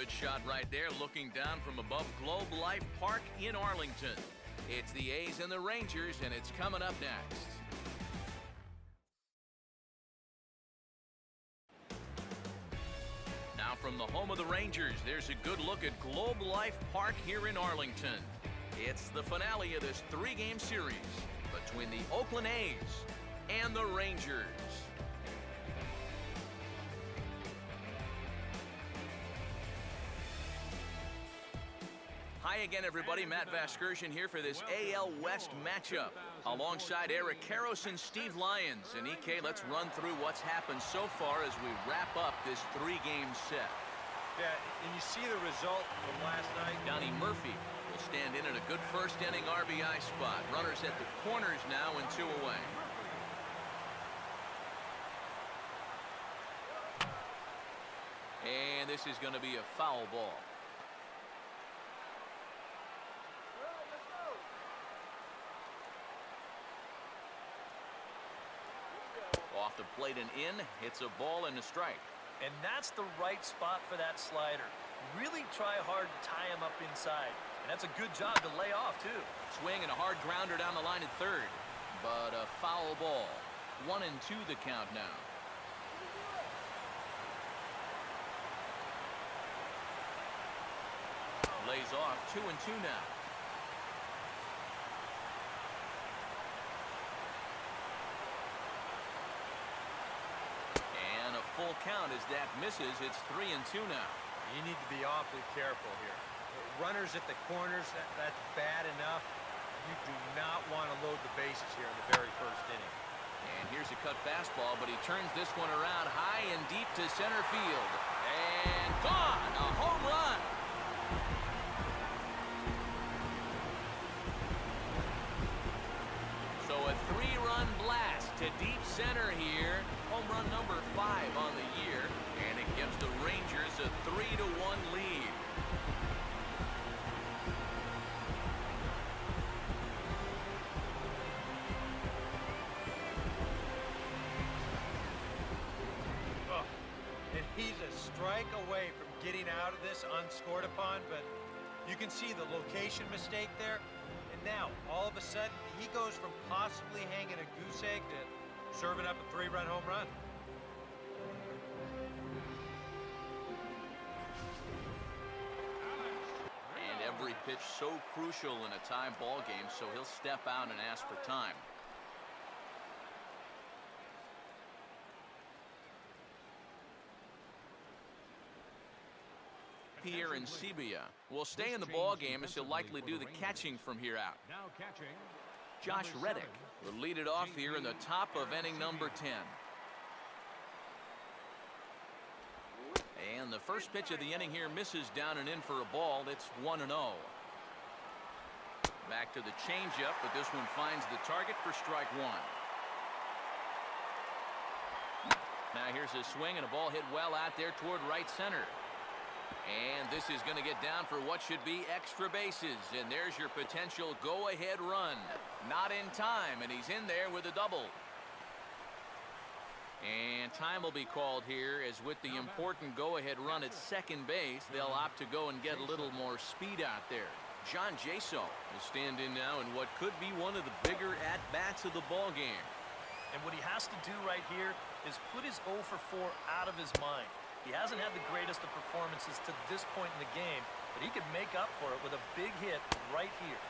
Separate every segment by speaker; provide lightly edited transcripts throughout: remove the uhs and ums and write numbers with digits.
Speaker 1: good shot right there, looking down from above Globe Life Park in Arlington. It's the A's and the Rangers, and it's coming up next. Now from the home of the Rangers, there's a good look at Globe Life Park here in Arlington. It's the finale of this three-game series between the Oakland A's and the Rangers. Hi again, everybody. Matt Vasgersian here for this AL West matchup. Alongside Eric Karros and Steve Lyons. And EK, let's run through what's happened so far as we wrap up this three-game set.
Speaker 2: Yeah, and you see the result from last night.
Speaker 1: Donnie Murphy will stand in at a good first-inning RBI spot. Runners at the corners now and 2 away. And this is going to be a foul ball. Off the plate and in, hits a ball and a strike.
Speaker 3: And that's the right spot for that slider. Really try hard to tie him up inside. And that's a good job to lay off, too.
Speaker 1: Swing and a hard grounder down the line at third. But a foul ball. 1-2 the count now. Lays off 2-2 now. Full count as that misses. It's 3-2 now.
Speaker 2: You need to be awfully careful here. Runners at the corners, that's bad enough. You do not want to load the bases here in the very first inning.
Speaker 1: And here's a cut fastball, but he turns this one around high and deep to center field. And gone! A home run! So a 3-run blast to deep center here. Home run number 5 on the year, and it gives the Rangers a 3-1 lead.
Speaker 2: Oh, and he's a strike away from getting out of this unscored upon, but you can see the location mistake there. And now, all of a sudden, he goes from possibly hanging a goose egg to serving up a 3-run home run.
Speaker 1: And every pitch so crucial in a tie ball game, so he'll step out and ask for time. Pierre and Sebia will stay in the ball game as he'll likely do the catching from here out.
Speaker 4: Now catching.
Speaker 1: Josh Reddick will lead it off here in the top of inning number 10. And the first pitch of the inning here misses down and in for a ball. It's 1-0. Back to the changeup, but this one finds the target for strike 1. Now here's a swing and a ball hit well out there toward right center. And this is going to get down for what should be extra bases. And there's your potential go-ahead run. Not in time, and he's in there with a double. And time will be called here, as with the important go-ahead run at second base, they'll opt to go and get a little more speed out there. John Jaso will stand in now in what could be one of the bigger at-bats of the ball game.
Speaker 3: And what he has to do right here is put his 0 for 4 out of his mind. He hasn't had the greatest of performances to this point in the game, but he could make up for it with a big hit right here.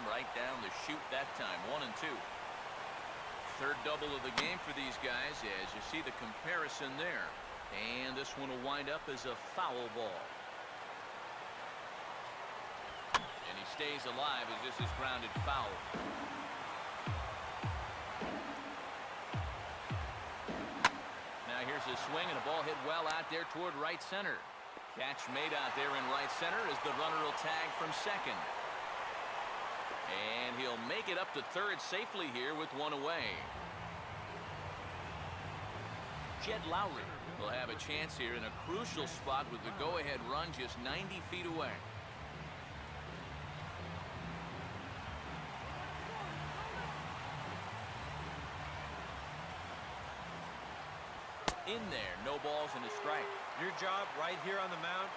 Speaker 1: Right down the chute that time, 1-2. Third double of the game for these guys, as you see the comparison there. And this one will wind up as a foul ball. And he stays alive as this is grounded foul. Now here's a swing and a ball hit well out there toward right center. Catch made out there in right center as the runner will tag from second. And he'll make it up to third safely here with one away. Jed Lowry will have a chance here in a crucial spot with the go-ahead run just 90 feet away.
Speaker 2: In there, no balls and a strike. Your job right here on the mound,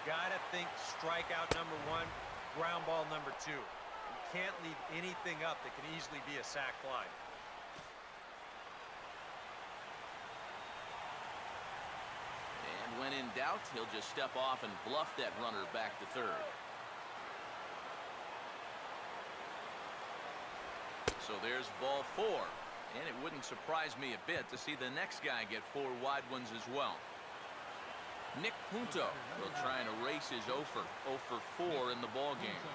Speaker 2: gotta think strikeout number 1, ground ball number 2. You can't leave anything up that can easily be a sac fly.
Speaker 1: And when in doubt, he'll just step off and bluff that runner back to third. So there's ball 4. And it wouldn't surprise me a bit to see the next guy get 4 wide ones as well. Nick Punto will try and erase his 0 for 4 in the ball game.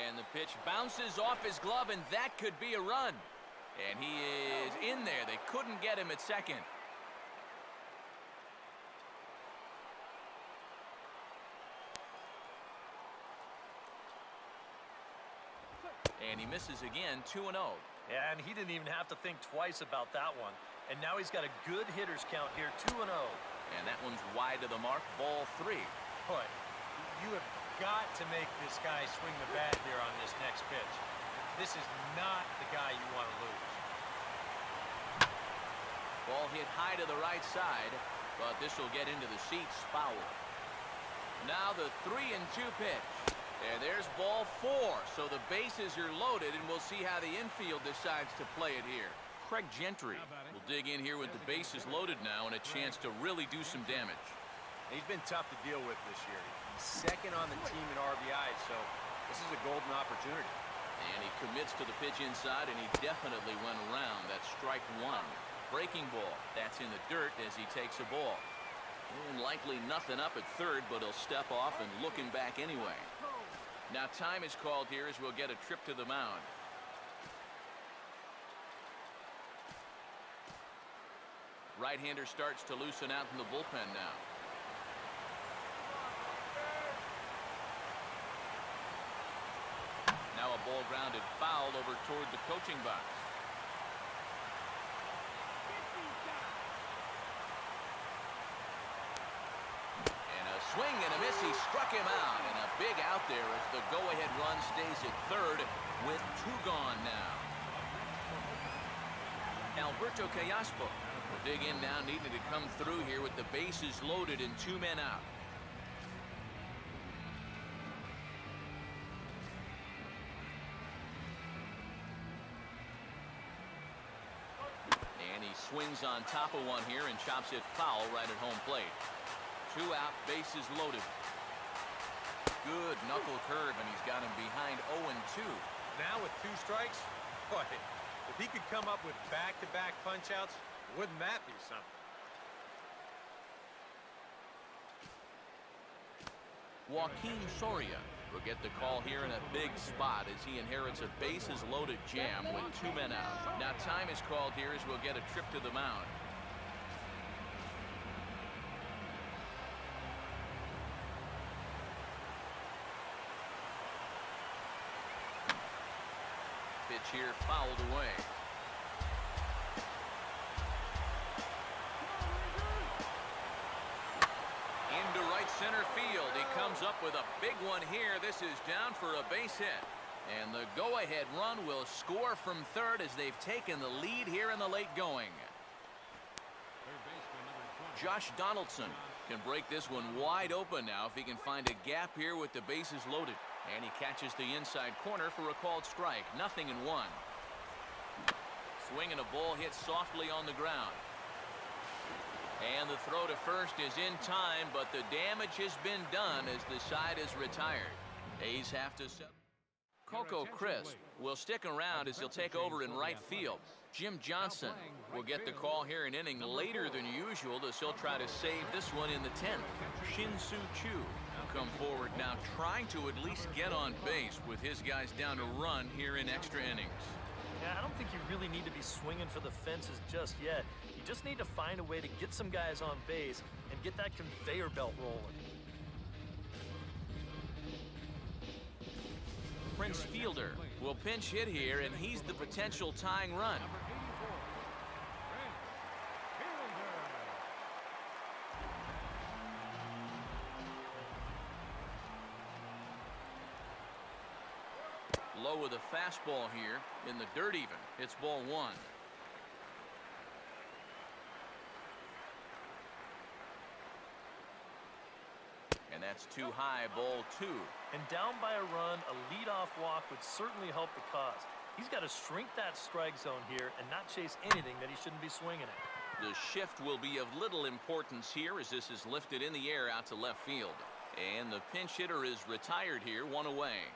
Speaker 1: And the pitch bounces off his glove, and that could be a run. And he is in there. They couldn't get him at second. And he misses again, 2-0.
Speaker 3: Yeah, and he didn't even have to think twice about that one. And now he's got a good hitters count here, 2-0.
Speaker 1: And that one's wide of the mark, ball 3.
Speaker 2: Boy, you have got to make this guy swing the bat here on this next pitch. This is not the guy you want to lose.
Speaker 1: Ball hit high to the right side, but this will get into the seats, foul. Now the 3-2 pitch. And there's ball 4, so the bases are loaded, and we'll see how the infield decides to play it here. Craig Gentry will dig in here with the bases loaded now and a chance to really do some damage.
Speaker 2: He's been tough to deal with this year. He's second on the team in RBIs, so this is a golden opportunity.
Speaker 1: And he commits to the pitch inside, and he definitely went around. That's strike 1. Breaking ball. That's in the dirt as he takes a ball. And likely nothing up at third, but he'll step off and look him back anyway. Now time is called here as we'll get a trip to the mound. Right-hander starts to loosen out in the bullpen now. Now a ball grounded foul over toward the coaching box. Swing and a miss. He struck him out, and a big out there as the go-ahead run stays at third with 2 gone now. Alberto Callaspo will dig in now, needing to come through here with the bases loaded and 2 men out. And he swings on top of one here and chops it foul right at home plate. 2 out, bases loaded. Good knuckle curve, and he's got him behind 0-2.
Speaker 2: Now with 2 strikes, boy, if he could come up with back-to-back punch-outs, wouldn't that be something?
Speaker 1: Joaquin Soria will get the call here in a big spot as he inherits a bases-loaded jam with 2 men out. Now time is called here as we'll get a trip to the mound. Pitch here fouled away. Into right center field. He comes up with a big one here. This is down for a base hit. And the go-ahead run will score from third as they've taken the lead here in the late going. Josh Donaldson can break this one wide open now if he can find a gap here with the bases loaded. And he catches the inside corner for a called strike. 0-1. Swing and a ball hit softly on the ground. And the throw to first is in time, but the damage has been done as the side is retired. A's have to set. Coco Crisp will stick around as he'll take over in right field. Jim Johnson will get the call here an inning later than usual as he'll try to save this one in the 10th. Shin-Soo Choo will come forward now, trying to at least get on base with his guys down to run here in extra innings.
Speaker 3: Yeah, I don't think you really need to be swinging for the fences just yet. You just need to find a way to get some guys on base and get that conveyor belt rolling.
Speaker 1: Prince Fielder will pinch hit here, and he's the potential tying run. Low go with a fastball here in the dirt even. It's ball one. And that's too high, ball two.
Speaker 3: And down by a run, a leadoff walk would certainly help the cause. He's got to shrink that strike zone here and not chase anything that he shouldn't be swinging at.
Speaker 1: The shift will be of little importance here as this is lifted in the air out to left field. And the pinch hitter is retired here, one away.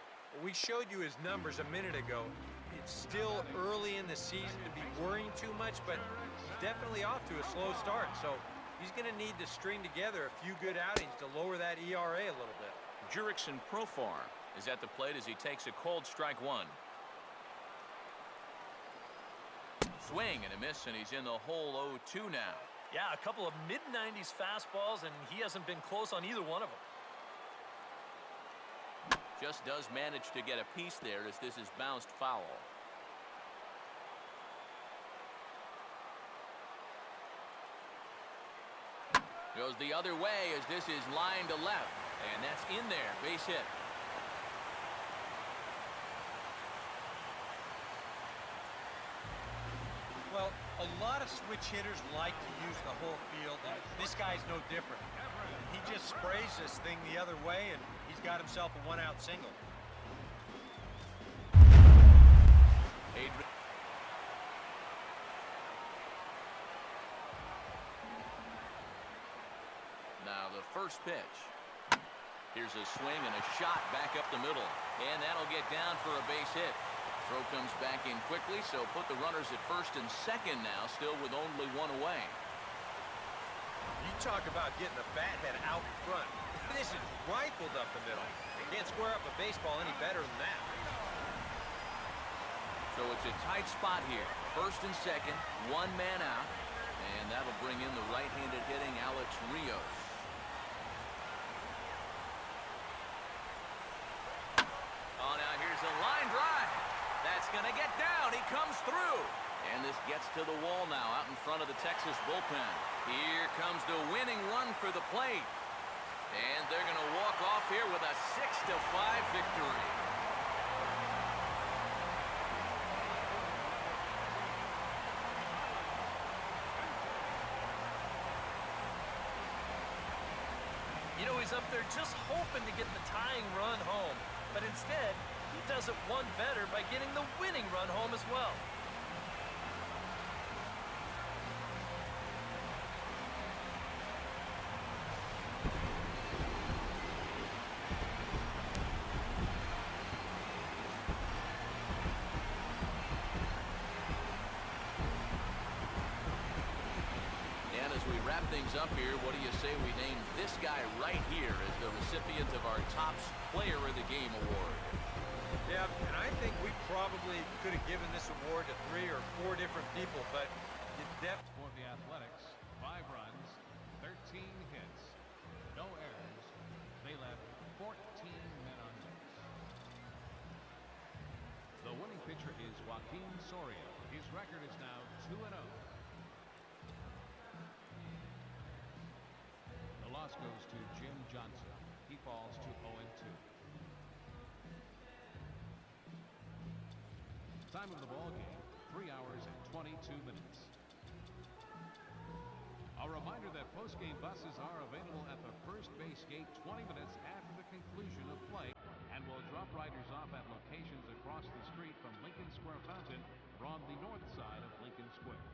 Speaker 2: We showed you his numbers a minute ago. It's still early in the season to be worrying too much, but definitely off to a slow start. So he's going to need to string together a few good outings to lower that ERA a little bit.
Speaker 1: Jurickson Profar is at the plate as he takes a cold strike one. Swing and a miss, and he's in the hole 0-2 now.
Speaker 3: Yeah, a couple of mid-90s fastballs, and he hasn't been close on either one of them.
Speaker 1: Just does manage to get a piece there as this is bounced foul. Goes the other way as this is lined to left. And that's in there. Base hit.
Speaker 2: Well, a lot of switch hitters like to use the whole field, and this guy's no different. He just sprays this thing the other way, and he's got himself a one-out single.
Speaker 1: Now the first pitch. Here's a swing and a shot back up the middle. And that'll get down for a base hit. Throw comes back in quickly, so put the runners at first and second now, still with only one away.
Speaker 2: You talk about getting the bat head out in front. This is rifled up the middle. Can't square up a baseball any better than that.
Speaker 1: So it's a tight spot here. First and second, one man out. And that'll bring in the right-handed hitting Alex Rios. Oh, now here's a line drive. That's going to get down. He comes through. And this gets to the wall now out in front of the Texas bullpen. Here comes the winning run for the plate. And they're going to walk off here with a 6-5 victory.
Speaker 3: You know, he's up there just hoping to get the tying run home. But instead, he does it one better by getting the winning run home as well.
Speaker 1: And as we wrap things up here, what do you say we name this guy right here as the recipient of our top player of the game award?
Speaker 2: Yeah, and I think we probably could have given this award to 3 or 4 different people, but the depth
Speaker 4: For the Athletics, 5 runs, 13 hits, no errors. They left 14 men on base. The winning pitcher is Joaquin Soria. His record is now 2-0. The loss goes to Jim Johnson. He falls to 0-2. Time of the ball game, 3 hours and 22 minutes. A reminder that post-game buses are available at the first base gate 20 minutes after the conclusion of play and will drop riders off at locations across the street from Lincoln Square Fountain or on the north side of Lincoln Square.